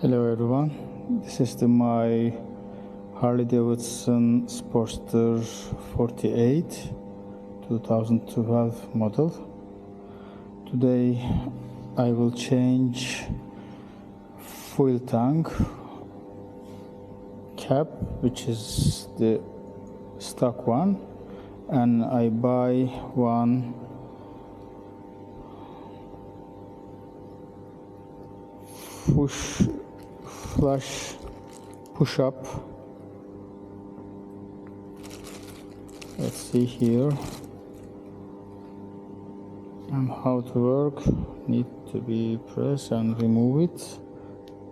Hello everyone, this is my HarleyDavidson Sportster 48 2012 model. Today I will change fuel tank cap, which is the stock one, and I buy one flush push-up. Let's see here and how to work. Need to be press and remove it.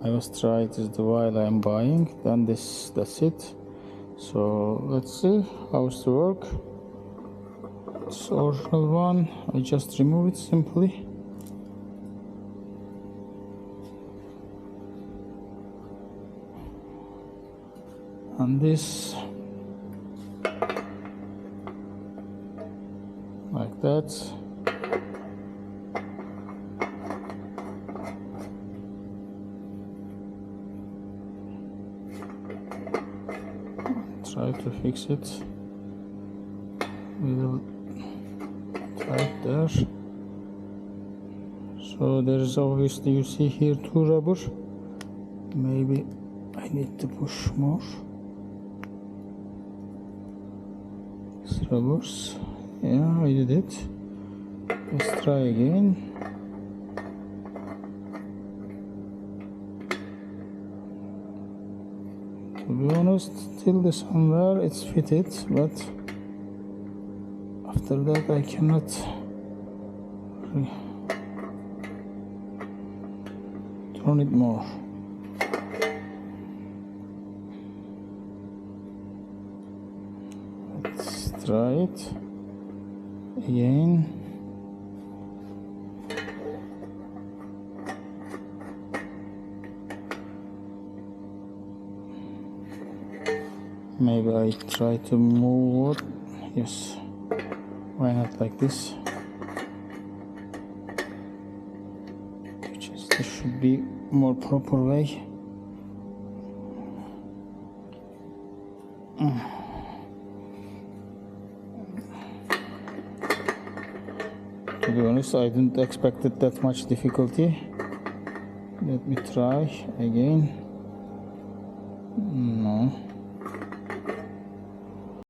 I must try this while I'm buying, then that's it. So let's see how it's to work. It's original one. I just remove it simply. And this like that. Try to fix it. We will try it there. So there is obviously, you see here, two rubber. Maybe I need to push more. Rubbers. Yeah, I did it. Let's try again. To be honest, till the somewhere it's fitted, but after that I cannot turn it more. Try it again. Maybe I try to move it. Yes, why not like this? This should be more proper way. To be honest, I didn't expect that much difficulty. Let me try again.